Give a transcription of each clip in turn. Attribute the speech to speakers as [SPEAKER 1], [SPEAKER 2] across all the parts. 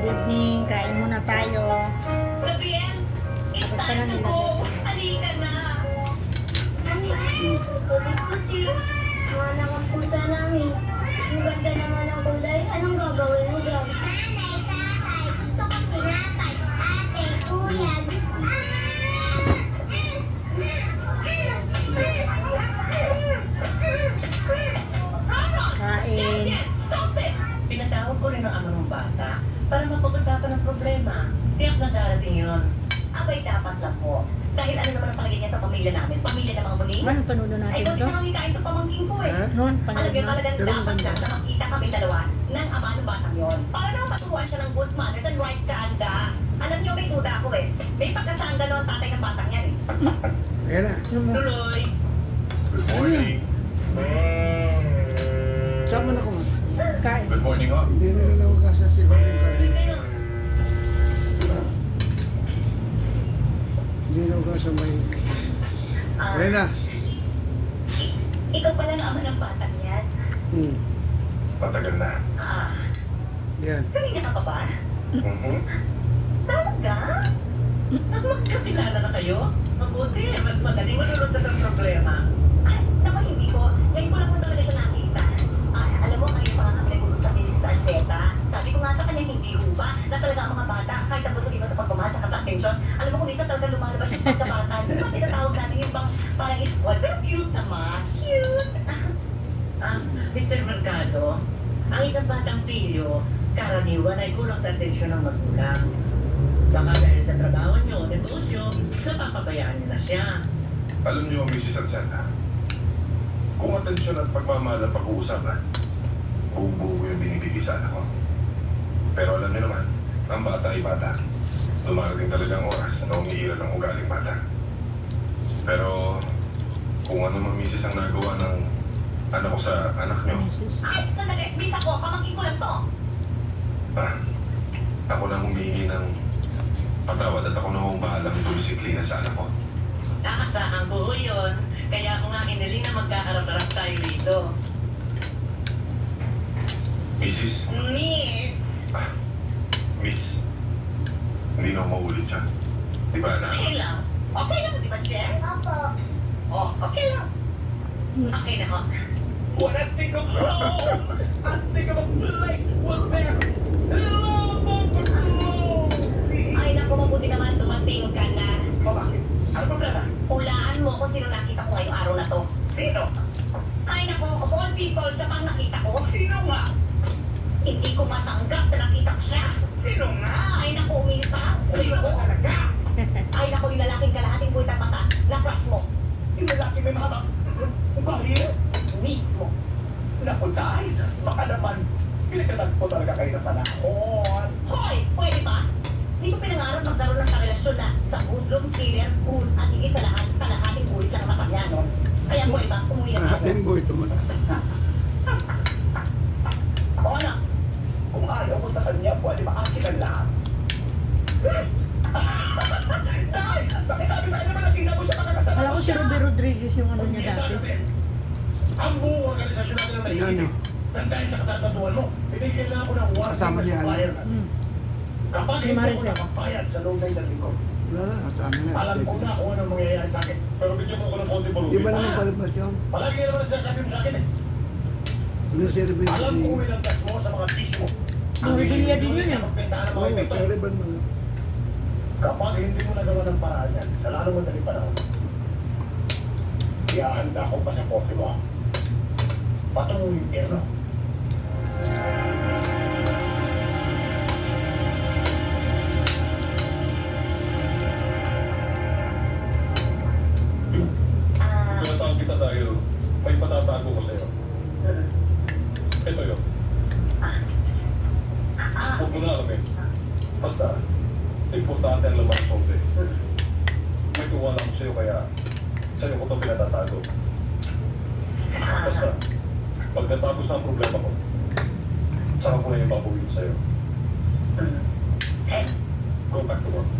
[SPEAKER 1] Good evening, kain muna tayo.
[SPEAKER 2] Gabriel, it's
[SPEAKER 1] Bakit pa na
[SPEAKER 2] time to
[SPEAKER 1] nila?
[SPEAKER 2] go. Halika na.
[SPEAKER 3] Mga nakapunta namin. Ang ganda naman ang kulay. Anong gagawin mo dyan? Nanay, tatay, gusto kong tinapay. Ate, kuya.
[SPEAKER 1] Kain.
[SPEAKER 2] Stop it! Pinatawag ko rin ang ama ng bata para mapag-usapan ng problema. Tiyak na darating yun. Abay, dapat lang po. Dahil ano naman ang palagay niya sa pamilya namin? Pamilya ng mga muling?
[SPEAKER 1] Anong panuno
[SPEAKER 2] Ay,
[SPEAKER 1] natin
[SPEAKER 2] buti
[SPEAKER 1] to?
[SPEAKER 2] na kami kain ito pamangkin ko eh.
[SPEAKER 1] Noon,
[SPEAKER 2] Alam
[SPEAKER 1] panuno
[SPEAKER 2] niyo
[SPEAKER 1] na.
[SPEAKER 2] talagang
[SPEAKER 1] Pero
[SPEAKER 2] dapat
[SPEAKER 1] maganda.
[SPEAKER 2] lang na makita kami dalawa ng ama ng batang yon. Para naman maturuan siya ng good manners and right kanda. Alam niyo, may duda ako eh. May pagkasanda no ang tatay ng batang yan eh.
[SPEAKER 4] Ayan na.
[SPEAKER 1] Ano mo?
[SPEAKER 2] Tuloy.
[SPEAKER 5] Good morning.
[SPEAKER 4] Sama na ko nga.
[SPEAKER 1] Kain.
[SPEAKER 5] Good morning, ho.
[SPEAKER 4] Hindi nilalaw ka sa silong yung kain. Hindi nilalaw ka sa may...
[SPEAKER 2] Ah,
[SPEAKER 4] Ayan na.
[SPEAKER 2] ikaw pala ang ama ng batang yan.
[SPEAKER 5] Matagal na.
[SPEAKER 2] Ah,
[SPEAKER 4] Yan.
[SPEAKER 2] kanina ka pa ba?
[SPEAKER 5] Mhm.
[SPEAKER 2] Talaga? Magkakilala na kayo? Mabuti, mas magaling manunod ka sa problema. Ay, naku, hindi ko. Ngayon ko lang po talaga siya nakita. Alam mo, kayo pa nga kami sa Miss Arceta. Sabi ko nga sa kanya, hindi ho ba, na talaga ang mga bata, kahit ang busog iba sa pagmamahal at sa attention, alam mo kung minsan talaga lumalabas yung pagkabata. Di ba tinatawag natin yung bang parang spoiled, pero cute naman. Cute! Mr. Mercado, ang isang batang pilyo, karaniwan ay kulang sa atensyon ng magulang. Baka dahil sa trabaho niyo, negosyo, napapabayaan niyo na siya.
[SPEAKER 5] Alam niyo, Mrs. Arsena, kung atensyon at pagmamahal ang pag-uusapan, buo-buo yung binibigay sa anak ko. Pero alam niyo naman, ang bata ay bata. Dumarating talagang oras na umiira ng ugaling bata. Pero kung ano man, Mrs. ang nagawa ng anak ko sa anak niyo,
[SPEAKER 2] Ay, sandali, bisa ko, pamangkin ko lang to.
[SPEAKER 5] ako lang humihingi ng patawad at ako na humahalang disiplina sa anak ko.
[SPEAKER 2] Nakasahan ko yun. Kaya ako nga hiniling na magkaharap-harap tayo dito.
[SPEAKER 5] Mrs.
[SPEAKER 2] Miss!
[SPEAKER 5] Miss, hindi na ako maulit dyan. Di ba, anak?
[SPEAKER 2] Okay lang. Okay lang, di ba, Jen?
[SPEAKER 3] Opo.
[SPEAKER 2] Oh, okay lang. Okay na ho.
[SPEAKER 6] What I think of home, I think of a place where there's love overflow.
[SPEAKER 2] Ay, naku, mabuti naman dumating ka na.
[SPEAKER 6] O bakit? Ano problema?
[SPEAKER 2] Hulaan mo kung sino nakita ko ngayong araw na to.
[SPEAKER 6] Sino?
[SPEAKER 2] Ay, naku, of all people, siya pang nakita ko.
[SPEAKER 6] Sino nga?
[SPEAKER 2] Hindi ko matanggap na nakita ko siya.
[SPEAKER 6] Sino nga?
[SPEAKER 2] Ay, naku, umipas.
[SPEAKER 6] Sino ba talaga?
[SPEAKER 2] Ay, naku, yung lalaking kalahating buwit at mata na crush mo.
[SPEAKER 6] Yung lalaki may mahaba. Bahir?
[SPEAKER 2] Mismo.
[SPEAKER 6] Naku, dahil. Baka naman, pinagkatagpo talaga kayo ng panahon.
[SPEAKER 2] Hoy, pwede ba? Hindi ko pinangarap magkaroon ng karelasyon na sa hoodlum, killer, cool, at higit sa lahat, kalahating buwit lang ang mata niya, no? Kaya pwede ba, umuwi na ako.
[SPEAKER 4] Atin boy, tumata.
[SPEAKER 2] O ano?
[SPEAKER 6] Kung ayaw mo sa kanya, pwede ba akin ang lahat? Dahil, nakisabi sa kanya naman, hindi mo siya makakasama.
[SPEAKER 1] Kala ko si Ruby Rodriguez yung ano niya dati.
[SPEAKER 6] Ang buong organisasyon natin ang
[SPEAKER 4] Ayan,
[SPEAKER 6] naiisip.
[SPEAKER 4] no?
[SPEAKER 6] Dahil sa katataduan mo, binigyan na ako ng warning
[SPEAKER 4] Kasama
[SPEAKER 6] na
[SPEAKER 4] niya, ano?
[SPEAKER 6] supplier. Kapag
[SPEAKER 1] Si
[SPEAKER 6] hindi mo
[SPEAKER 1] Maricel.
[SPEAKER 6] nakapayag sa loob ng linggo,
[SPEAKER 4] Wala na, sa amin na.
[SPEAKER 6] alam ko na kung anong mangyayari sa akin. Pero bigyan mo ko ng konti
[SPEAKER 4] Di ba naman palabas yun?
[SPEAKER 6] Palagi naman ang sinasabi mo sa akin eh.
[SPEAKER 4] Yung service
[SPEAKER 6] Alam ko
[SPEAKER 4] ni...
[SPEAKER 6] ilang mo sa mga fish mo.
[SPEAKER 1] Ang bibilya din yun, eh.
[SPEAKER 6] Pagpintahan ng
[SPEAKER 4] Oo,
[SPEAKER 6] mga ito.
[SPEAKER 4] kariban mo.
[SPEAKER 6] Kapag hindi mo nagawa ng paraan yan, sa lalo mo dali panahon, ihahanda ko pa sa kopi mo. Patungong impyerno.
[SPEAKER 2] Ah,
[SPEAKER 5] Pinatawag kita dahil may patatago ko sa'yo. Ito yun. Huwag mo na alamin. Basta, importante ang laman ng konti. May tuwala ko sa'yo kaya sa'yo ko ito pinatatago. Basta, pag natapos na ang problema ko, saka ko na yung babuhin sa'yo.
[SPEAKER 2] eh,
[SPEAKER 5] Go back to work.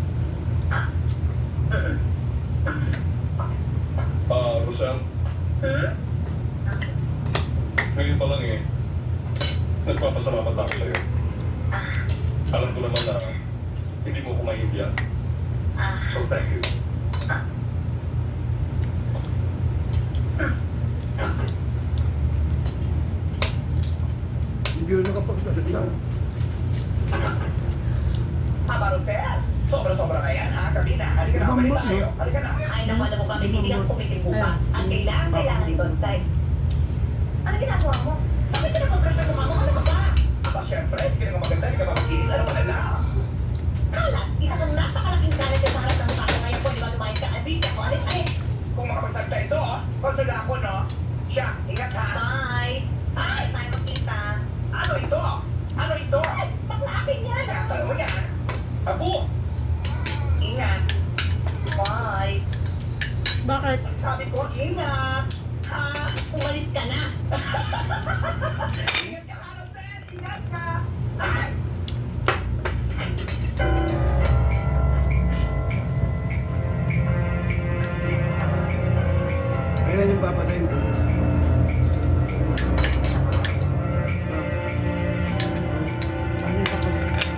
[SPEAKER 5] Rosel, ngayon pa lang eh, nagpapasalamat ako sa'yo. Alam ko naman na hindi mo ko maintindihan. So thank you.
[SPEAKER 4] Hindi yun nakapagsalita.
[SPEAKER 6] Rosel, sobra-sobra na yan, ha? Kabina, halika na, balik tayo. Halika na.
[SPEAKER 2] Ay, naku, alam mo ba, may meeting ako pumiting bukas. Ang kailangan ito, tay. Ano ginagawa mo? Bakit ka nag-brush ang mukha mo? Ano ka ba?
[SPEAKER 6] Aba, syempre, hindi ka naman maganda, hindi ka makikinis, ano ba nila?
[SPEAKER 2] Kalat, isa kang napakalaking kalat sa harap ng mukha ko ngayon. Pwede ba lumayas ka? Alis ako, alis.
[SPEAKER 6] Kung makapagsalta ito, konsulta ako, no? Siya, ingat ha.
[SPEAKER 2] Bye. Ay, tayo magkita.
[SPEAKER 6] Ano ito? Ano ito?
[SPEAKER 2] Ay, bakla akin yan.
[SPEAKER 6] Tinatanong mo yan. Apo! Ingat.
[SPEAKER 2] Bye.
[SPEAKER 1] Bakit?
[SPEAKER 6] Sabi ko, ingat.
[SPEAKER 2] Ha? Umalis ka na.
[SPEAKER 6] Ingat ka, Rosel, ingat ka. Ay!
[SPEAKER 4] Ayan yung papatay yung pulis. Ano yung papatay?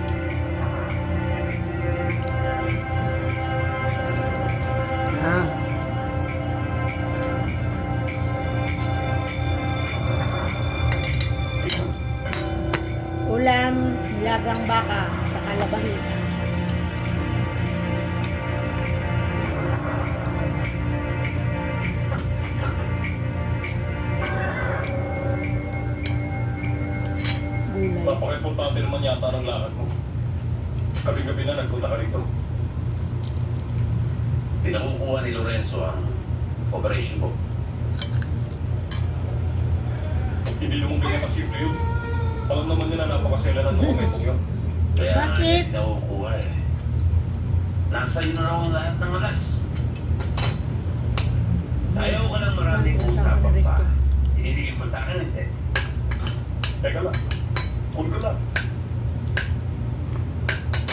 [SPEAKER 4] Yan.
[SPEAKER 1] Ulam, nilagang baka, saka labahin. Gulay.
[SPEAKER 5] Napaka-importante naman yata ng lakad mo. Gabi-gabi na nagpunta ka rito.
[SPEAKER 7] Pinakukuha ni Lorenzo ang operation ko.
[SPEAKER 5] Hindi naman ganyan kasimple yun. Alam naman niya na napakasela ng dokumentong yun.
[SPEAKER 7] Kaya nga
[SPEAKER 1] Bakit?
[SPEAKER 7] hindi nakukuha eh. Nasa iyo na raw ang lahat ng alas. Ayaw ka lang maraming
[SPEAKER 1] Bakit?
[SPEAKER 7] usapan
[SPEAKER 1] Tama na
[SPEAKER 7] pa.
[SPEAKER 1] resto.
[SPEAKER 7] Inibigay mo sa akin, hindi.
[SPEAKER 5] Teka lang. Cool ka lang.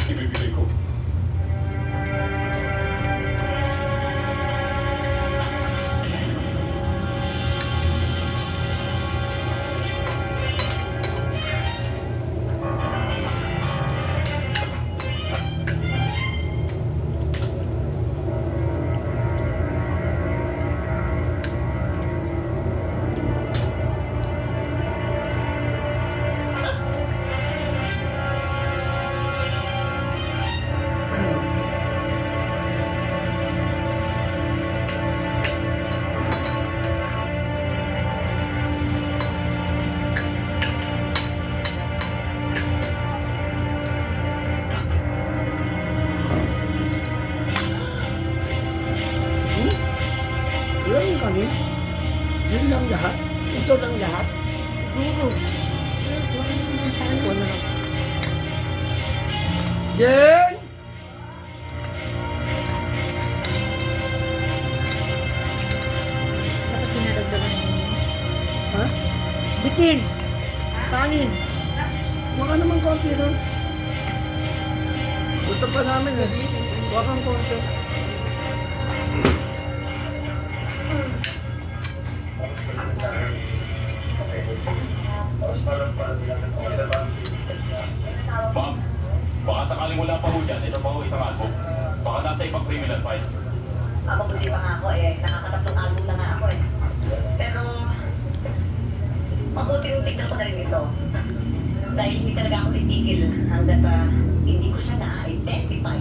[SPEAKER 5] Ibibigay ko.
[SPEAKER 4] Wala yung kanin. Yun lang lahat. Ito lang lahat.
[SPEAKER 1] Siguro. Wala naman sa akin.
[SPEAKER 4] Wala lang. Jen!
[SPEAKER 1] Dapat kinadagdagan mo.
[SPEAKER 4] Ha?
[SPEAKER 1] Bitin. Kanin.
[SPEAKER 4] Baka naman konti ron. Gusto pa namin eh. Huwag kang konti.
[SPEAKER 5] Bob, baka sakaling wala pa ho dyan, ito pa ho isang album. Baka nasa ibang criminal file.
[SPEAKER 2] Mabuti pa nga ako eh. Nakakatatlong album na nga ako eh. Pero, mabuti yung tignan ko na rin ito. Dahil hindi talaga ako titigil hanggat hindi ko siya na-identify.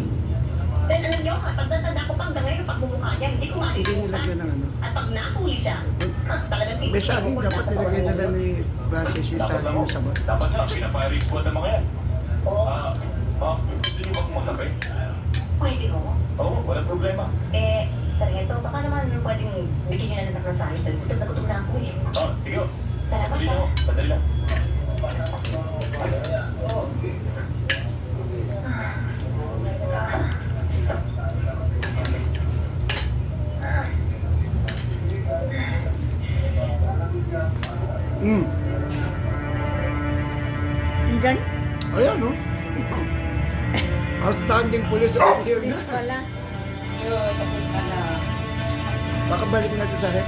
[SPEAKER 2] Dahil alam niyo, tanda-tanda ko pa hanggang ngayon yung pagmumukha niya, hindi ko
[SPEAKER 4] Hindi
[SPEAKER 2] malilimutan.
[SPEAKER 4] nilagyan ng ano.
[SPEAKER 2] At pag nahuli siya, talagang
[SPEAKER 4] May saging dapat nilagyan nila ni Base si
[SPEAKER 5] Dapat
[SPEAKER 4] saging
[SPEAKER 5] lang,
[SPEAKER 4] na sabat.
[SPEAKER 5] dapat nga, pinapairing squad ng mga yan.
[SPEAKER 2] Oo,
[SPEAKER 5] Gusto niyo ba kumakape?
[SPEAKER 2] pwede ko.
[SPEAKER 5] Oo, walang problema.
[SPEAKER 2] Sargento, baka naman pwedeng bigyan niyo na ng nakrasayo sa gutom na gutom na ako eh.
[SPEAKER 5] Sige ho.
[SPEAKER 2] Salamat
[SPEAKER 5] Sandali
[SPEAKER 2] ha.
[SPEAKER 5] ho, sandali lang.
[SPEAKER 1] Andyan?
[SPEAKER 4] Ayan, no? Outstanding police officer
[SPEAKER 1] Please
[SPEAKER 4] na.
[SPEAKER 1] pala.
[SPEAKER 4] Baka balik natin sa head.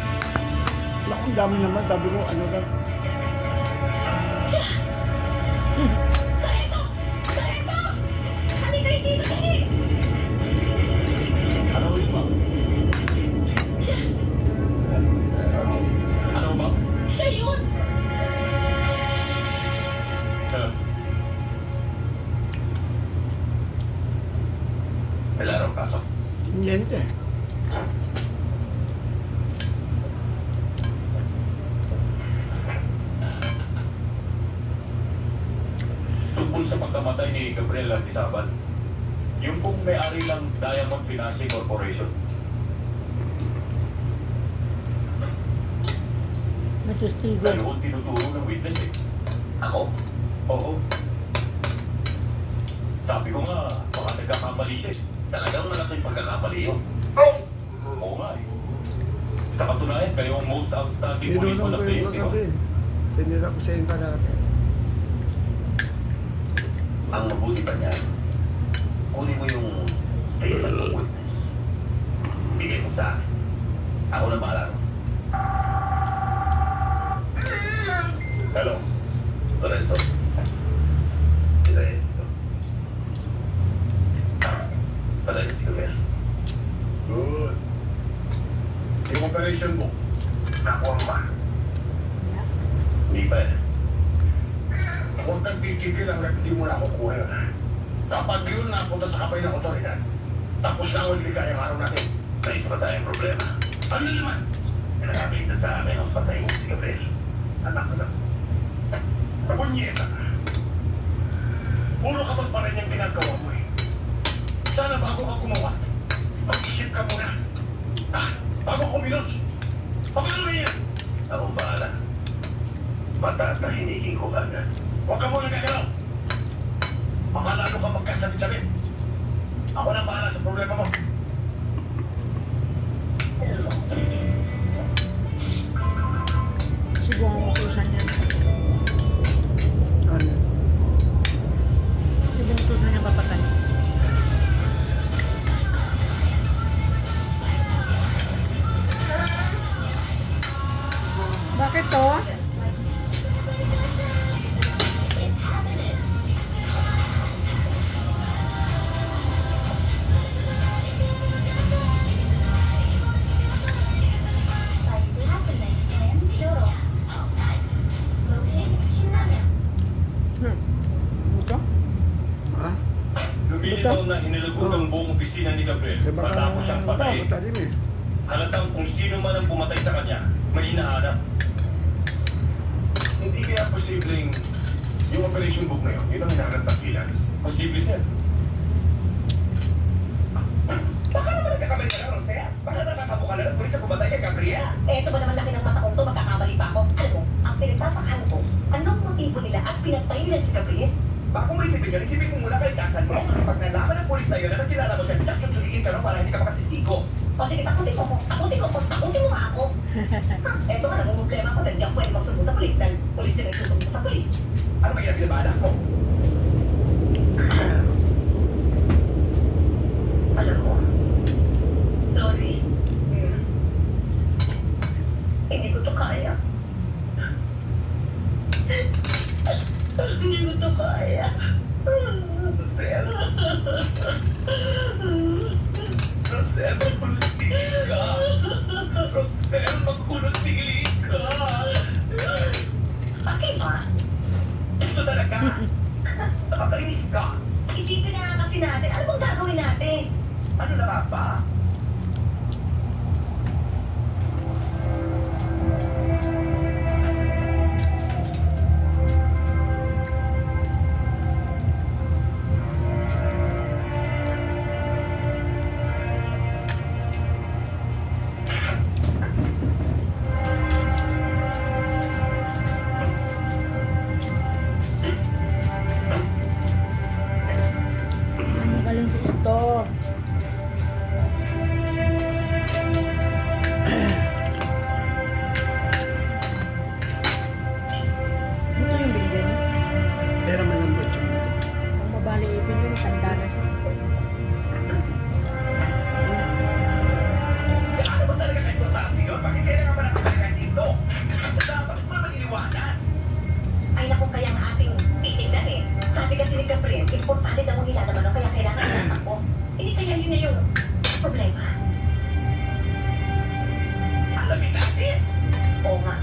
[SPEAKER 4] Naku, ang dami naman. Sabi ko, ano lang. Ambiente.
[SPEAKER 8] Tungkol sa pagkamatay ni Gabriel Artisaban, yung pong may-ari ng Diamond Financing Corporation.
[SPEAKER 1] May testigo.
[SPEAKER 8] Dalawang tinuturo ng witness eh.
[SPEAKER 7] Ako?
[SPEAKER 8] Oo. Sabi ko nga, baka nagkakamali siya eh.
[SPEAKER 7] Talagang malaking pagkakamali yun.
[SPEAKER 8] Oo nga eh. Sa katunayan, kayo ang most outstanding
[SPEAKER 4] Tinulong
[SPEAKER 8] policeman
[SPEAKER 4] ko
[SPEAKER 8] of the
[SPEAKER 4] yung
[SPEAKER 8] year, di ba?
[SPEAKER 4] kagabi. Tinira ko sa yung kalate.
[SPEAKER 7] Ang mabuti pa niya, kunin mo yung statement ng witness. Bigay mo sa akin. Ako na bahala.
[SPEAKER 8] Hello?
[SPEAKER 7] Lorenzo. Lorenzo. Patay na si Gabriel.
[SPEAKER 5] Good. Yung operation book, nakuha mo ba?
[SPEAKER 7] Hindi pa eh.
[SPEAKER 5] Huwag kang pipigil hanggang hindi mo na kukuha yun. Kapag yun napunta sa kapay ng otoridad, tapos na ang ligayang araw natin.
[SPEAKER 7] May isa pa tayong problema.
[SPEAKER 5] Ano naman?
[SPEAKER 7] Pinakabit na sa akin ang patay mo si Gabriel.
[SPEAKER 5] Anak ko na. Punyeta ka. Puro kapag pa rin yung ginagawa mo eh. Sana bago ka gumawa, mag-isip ka muna. Bago kumilos. Paano na yan?
[SPEAKER 7] Akong bahala. Mataas na hiniging ko agad.
[SPEAKER 5] Huwag ka muna gagalaw. Baka lalo ka magkasabit-sabit. Ako na bahala sa problema mo.
[SPEAKER 1] Siguro ang utusan niya.
[SPEAKER 4] Ano?
[SPEAKER 1] Siguro ang utusan niya papatay. Bakit to?
[SPEAKER 3] Spicy happiness and noodles. Motion 신라면.
[SPEAKER 1] Ito?
[SPEAKER 4] Ha?
[SPEAKER 8] Lumilitaw na inilugod ang buong opisina ni Gabriel
[SPEAKER 4] Kaya baka,
[SPEAKER 8] matapos siyang patayin.
[SPEAKER 4] matalim eh.
[SPEAKER 8] Halatang kung sino man ang pumatay sa kanya, may hinahanap.
[SPEAKER 5] Hindi kaya posibleng yung operation book na yun, yun ang hinahanap ng kilan.
[SPEAKER 8] Posible siya.
[SPEAKER 6] Baka naman nagkakamali ka lang, Rosea. Baka nakakabuka na ng pulis na pumatay kay Gabriel.
[SPEAKER 2] Eh, ito ba naman laki ng mata kong to, magkakamali pa ako? Alam mo, ang pinagtatakahan ko, anong motibo nila at pinatay nila si Gabriel?
[SPEAKER 6] Baka kung isipin yan, isipin mo muna kalikasan mo. Pag nalaman ng pulis na yun na nakilala mo siya, tsak susuliin ka no para hindi ka makatistigo.
[SPEAKER 2] O sige, takutin mo nga ako. Eto nga, naging problema ko dahil di ako pwede magsumbong sa pulis dahil pulis din nagsusumbong sa pulis.
[SPEAKER 6] Ano ba yung pinabala ko?
[SPEAKER 2] Alam mo, Lori, hindi ko to kaya. Hindi ko to kaya.
[SPEAKER 6] Rosel. Rosel, magpulos-tigil ka. Rosel, magpulos-tigil ka.
[SPEAKER 2] Bakit ba?
[SPEAKER 6] Ito talaga. Nakakainis ka.
[SPEAKER 2] Isipin na nga kasi natin, ano bang gagawin natin?
[SPEAKER 6] Ano na nga ba?
[SPEAKER 1] Magaling si Isto. Ito yung binigay mo.
[SPEAKER 4] Pero malambot yung ito.
[SPEAKER 1] Ang mabali ipin yun, tanda na siya.
[SPEAKER 6] Ano ba talaga ka-importante yun? Bakit kailangan pa natin talaga dito? Sa dapat mo naman iniwanan.
[SPEAKER 2] Ay naku, kaya nga ating titignan eh. Sabi kasi ni Gabriel, importante daw nila naman o kaya kailangan inatakbo. Hindi kaya yun na yung problema.
[SPEAKER 6] Alamin natin.
[SPEAKER 2] Oo nga.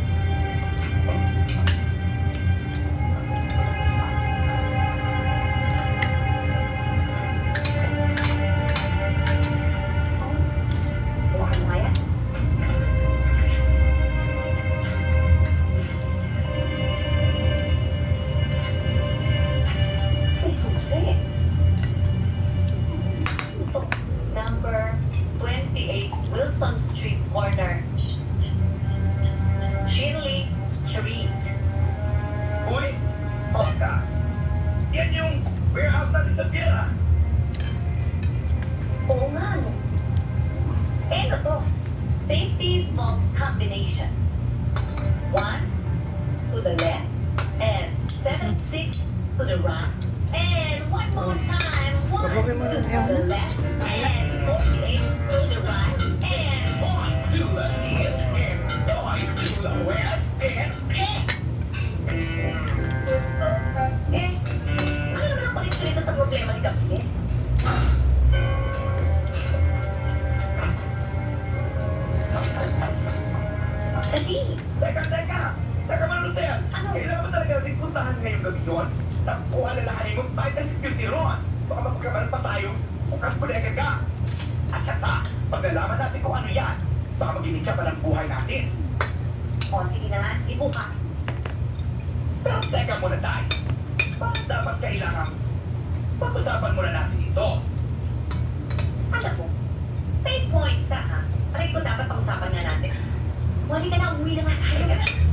[SPEAKER 6] Yan yung warehouse natin sa Piera.
[SPEAKER 2] Oo nga, no? Eh, ano to? Safety vault combination. 1 to the left, and 7-6 to the right. And one more time, 1
[SPEAKER 4] Kapagay mo
[SPEAKER 2] to
[SPEAKER 4] rin.
[SPEAKER 2] the left, and 48 to the right, and 1
[SPEAKER 6] To the east and going to the west and
[SPEAKER 2] Eh, ano naman ang palit-palito sa problema ni Gabriel? Dali!
[SPEAKER 6] Teka! Teka muna, sir!
[SPEAKER 2] Ano?
[SPEAKER 6] Kailangan mo talaga natin puntahan ngayong gabi doon? Naku, alalahanin mo tayo sa security ron! Baka mapagkamalan pa tayo, bukas mo na ka! At saka, pag nalaman natin kung ano yan, baka magiging siya pa ng buhay natin.
[SPEAKER 2] O, sige na nga, ibukas.
[SPEAKER 6] Pero teka muna tayo. Bakit dapat kailangan pag-usapan muna natin ito?
[SPEAKER 2] Alam mo, may point ka ha. Aray ko dapat pag-usapan na natin. Wali ka na, umuwi na nga tayo.